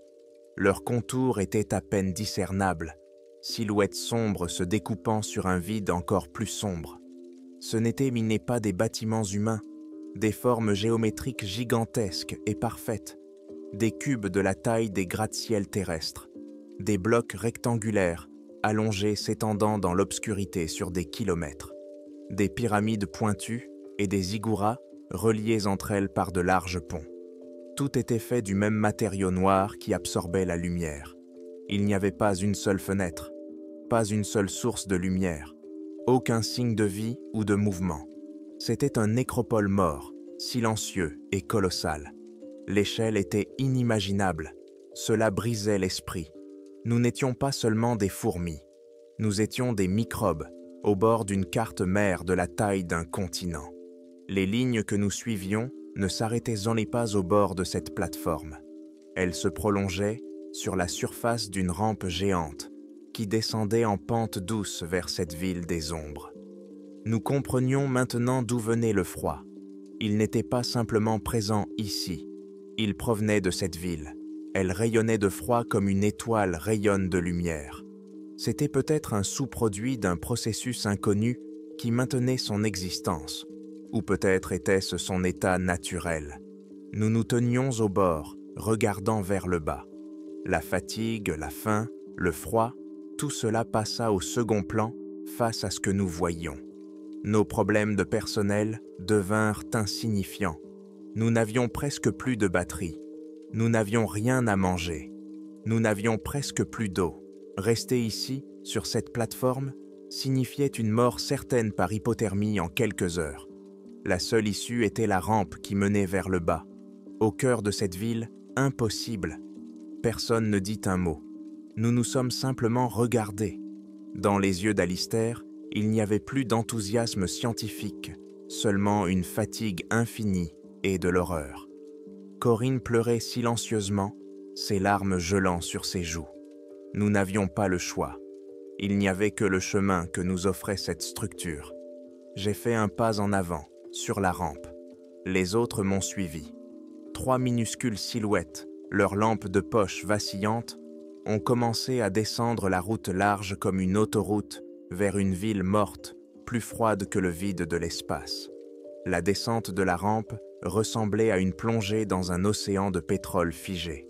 Leurs contours étaient à peine discernables, silhouettes sombres se découpant sur un vide encore plus sombre. Ce n'étaient pas des bâtiments humains, des formes géométriques gigantesques et parfaites, des cubes de la taille des gratte-ciels terrestres, des blocs rectangulaires allongés s'étendant dans l'obscurité sur des kilomètres, des pyramides pointues et des ziggourats reliées entre elles par de larges ponts. Tout était fait du même matériau noir qui absorbait la lumière. Il n'y avait pas une seule fenêtre, pas une seule source de lumière, aucun signe de vie ou de mouvement. C'était un nécropole mort, silencieux et colossal. L'échelle était inimaginable. Cela brisait l'esprit. Nous n'étions pas seulement des fourmis. Nous étions des microbes, au bord d'une carte mère de la taille d'un continent. Les lignes que nous suivions ne s'arrêtaient pas au bord de cette plateforme. Elles se prolongeaient sur la surface d'une rampe géante qui descendait en pente douce vers cette ville des ombres. Nous comprenions maintenant d'où venait le froid. Il n'était pas simplement présent ici. Il provenait de cette ville. Elle rayonnait de froid comme une étoile rayonne de lumière. C'était peut-être un sous-produit d'un processus inconnu qui maintenait son existence, ou peut-être était-ce son état naturel. Nous nous tenions au bord, regardant vers le bas. La fatigue, la faim, le froid, tout cela passa au second plan face à ce que nous voyions. Nos problèmes de personnel devinrent insignifiants. Nous n'avions presque plus de batterie. Nous n'avions rien à manger. Nous n'avions presque plus d'eau. Rester ici, sur cette plateforme, signifiait une mort certaine par hypothermie en quelques heures. La seule issue était la rampe qui menait vers le bas. Au cœur de cette ville, impossible. Personne ne dit un mot. Nous nous sommes simplement regardés. Dans les yeux d'Alistair, il n'y avait plus d'enthousiasme scientifique, seulement une fatigue infinie et de l'horreur. Corinne pleurait silencieusement, ses larmes gelant sur ses joues. Nous n'avions pas le choix. Il n'y avait que le chemin que nous offrait cette structure. J'ai fait un pas en avant, sur la rampe. Les autres m'ont suivi. 3 minuscules silhouettes, leurs lampes de poche vacillantes, ont commencé à descendre la route large comme une autoroute vers une ville morte, plus froide que le vide de l'espace. La descente de la rampe ressemblait à une plongée dans un océan de pétrole figé.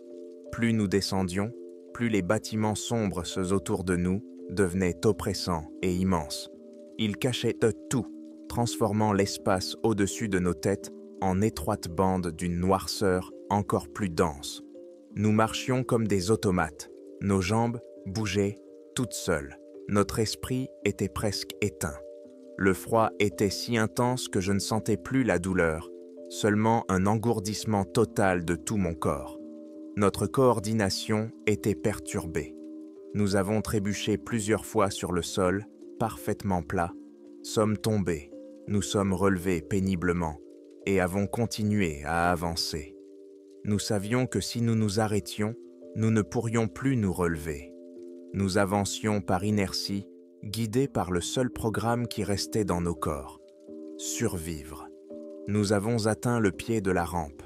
Plus nous descendions, plus les bâtiments sombres autour de nous devenaient oppressants et immenses. Ils cachaient tout, transformant l'espace au-dessus de nos têtes en étroite bande d'une noirceur encore plus dense. Nous marchions comme des automates. Nos jambes bougeaient toutes seules. Notre esprit était presque éteint. Le froid était si intense que je ne sentais plus la douleur, seulement un engourdissement total de tout mon corps. Notre coordination était perturbée. Nous avons trébuché plusieurs fois sur le sol, parfaitement plat, sommes tombés, nous sommes relevés péniblement et avons continué à avancer. Nous savions que si nous nous arrêtions, nous ne pourrions plus nous relever. Nous avancions par inertie, guidés par le seul programme qui restait dans nos corps: survivre. Nous avons atteint le pied de la rampe.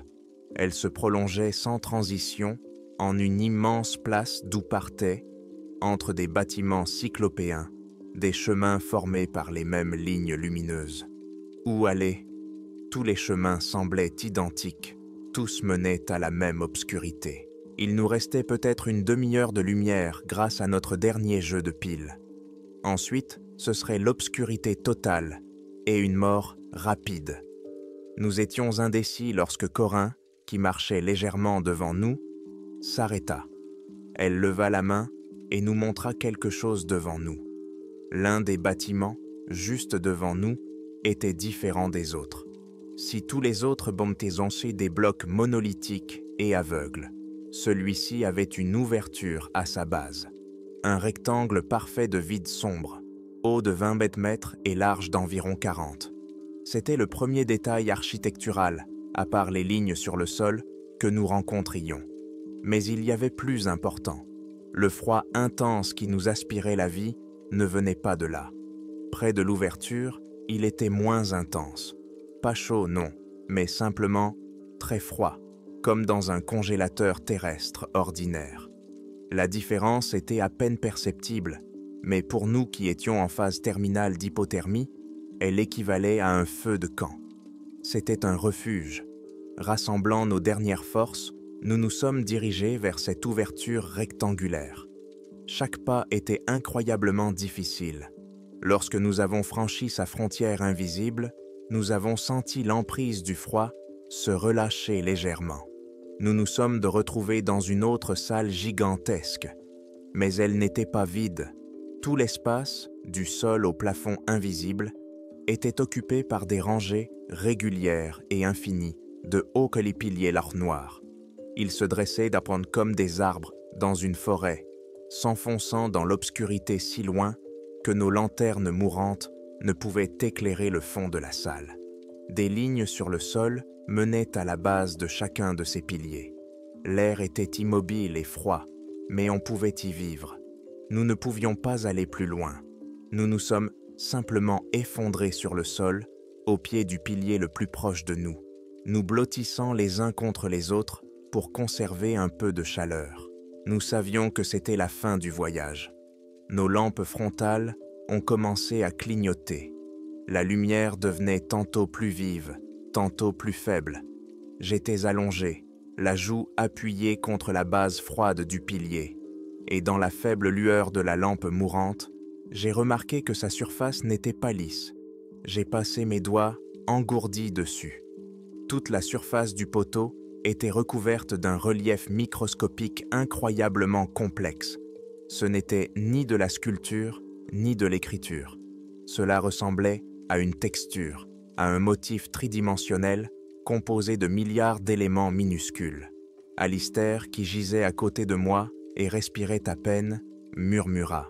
Elle se prolongeait sans transition en une immense place d'où partaient, entre des bâtiments cyclopéens, des chemins formés par les mêmes lignes lumineuses. Où aller? Tous les chemins semblaient identiques, tous menaient à la même obscurité. Il nous restait peut-être une demi-heure de lumière grâce à notre dernier jeu de piles. Ensuite, ce serait l'obscurité totale et une mort rapide. Nous étions indécis lorsque Corinne, qui marchait légèrement devant nous, s'arrêta. Elle leva la main et nous montra quelque chose devant nous. L'un des bâtiments, juste devant nous, était différent des autres. Si tous les autres étaient des blocs monolithiques et aveugles, celui-ci avait une ouverture à sa base. Un rectangle parfait de vide sombre, haut de 20 mètres et large d'environ 40. C'était le premier détail architectural, à part les lignes sur le sol, que nous rencontrions. Mais il y avait plus important. Le froid intense qui nous aspirait la vie ne venait pas de là. Près de l'ouverture, il était moins intense. Pas chaud, non, mais simplement très froid, comme dans un congélateur terrestre ordinaire. La différence était à peine perceptible, mais pour nous qui étions en phase terminale d'hypothermie, elle équivalait à un feu de camp. C'était un refuge. Rassemblant nos dernières forces, nous nous sommes dirigés vers cette ouverture rectangulaire. Chaque pas était incroyablement difficile. Lorsque nous avons franchi sa frontière invisible, nous avons senti l'emprise du froid se relâcher légèrement. Nous nous sommes retrouvés dans une autre salle gigantesque, mais elle n'était pas vide. Tout l'espace, du sol au plafond invisible, était occupé par des rangées régulières et infinies de hauts que les piliers noirs. Ils se dressaient d'apprendre comme des arbres dans une forêt, s'enfonçant dans l'obscurité si loin que nos lanternes mourantes ne pouvaient éclairer le fond de la salle. Des lignes sur le sol menaient à la base de chacun de ces piliers. L'air était immobile et froid, mais on pouvait y vivre. Nous ne pouvions pas aller plus loin. Nous nous sommes simplement effondrés sur le sol, au pied du pilier le plus proche de nous, nous blottissant les uns contre les autres pour conserver un peu de chaleur. Nous savions que c'était la fin du voyage. Nos lampes frontales ont commencé à clignoter. La lumière devenait tantôt plus vive, tantôt plus faible. J'étais allongé, la joue appuyée contre la base froide du pilier, et dans la faible lueur de la lampe mourante, j'ai remarqué que sa surface n'était pas lisse. J'ai passé mes doigts engourdis dessus. Toute la surface du poteau était recouverte d'un relief microscopique incroyablement complexe. Ce n'était ni de la sculpture, ni de l'écriture. Cela ressemblait à une texture, à un motif tridimensionnel composé de milliards d'éléments minuscules. Alistair, qui gisait à côté de moi et respirait à peine, murmura.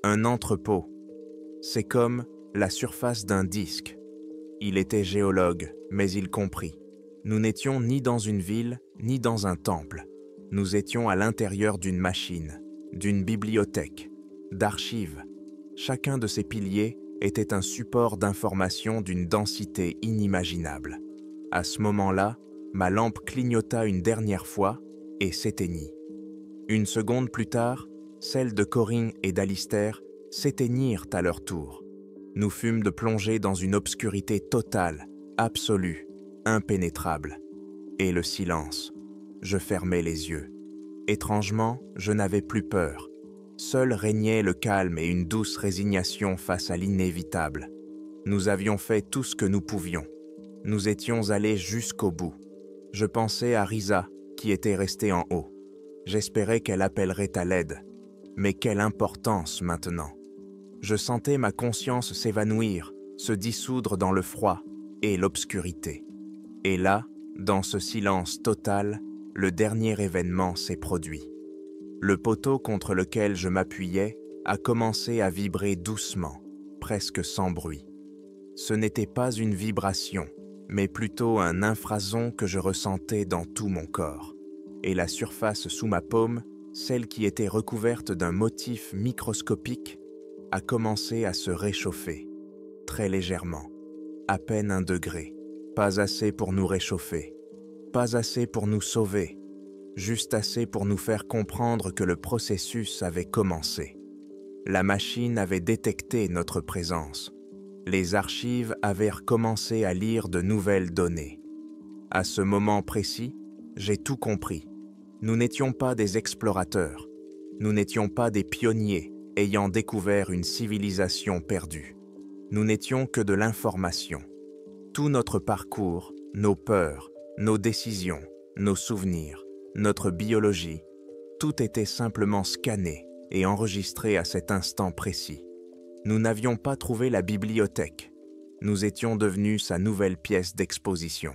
Un entrepôt. C'est comme la surface d'un disque. Il était géologue, mais il comprit. Nous n'étions ni dans une ville, ni dans un temple. Nous étions à l'intérieur d'une machine, d'une bibliothèque, d'archives. Chacun de ces piliers était un support d'information d'une densité inimaginable. À ce moment-là, ma lampe clignota une dernière fois et s'éteignit. Une seconde plus tard, celles de Corinne et d'Alistair s'éteignirent à leur tour. Nous fûmes plongés dans une obscurité totale, absolue, impénétrable. Et le silence. Je fermais les yeux. Étrangement, je n'avais plus peur. Seul régnait le calme et une douce résignation face à l'inévitable. Nous avions fait tout ce que nous pouvions. Nous étions allés jusqu'au bout. Je pensais à Risa, qui était restée en haut. J'espérais qu'elle appellerait à l'aide. Mais quelle importance maintenant! Je sentais ma conscience s'évanouir, se dissoudre dans le froid et l'obscurité. Et là, dans ce silence total, le dernier événement s'est produit. Le poteau contre lequel je m'appuyais a commencé à vibrer doucement, presque sans bruit. Ce n'était pas une vibration, mais plutôt un infrason que je ressentais dans tout mon corps. Et la surface sous ma paume, celle qui était recouverte d'un motif microscopique, a commencé à se réchauffer, très légèrement, à peine 1 degré, pas assez pour nous réchauffer, pas assez pour nous sauver, juste assez pour nous faire comprendre que le processus avait commencé. La machine avait détecté notre présence. Les archives avaient recommencé à lire de nouvelles données. À ce moment précis, j'ai tout compris. Nous n'étions pas des explorateurs. Nous n'étions pas des pionniers ayant découvert une civilisation perdue. Nous n'étions que de l'information. Tout notre parcours, nos peurs, nos décisions, nos souvenirs, notre biologie, tout était simplement scanné, et enregistré à cet instant précis. Nous n'avions pas trouvé la bibliothèque. Nous étions devenus sa nouvelle pièce d'exposition.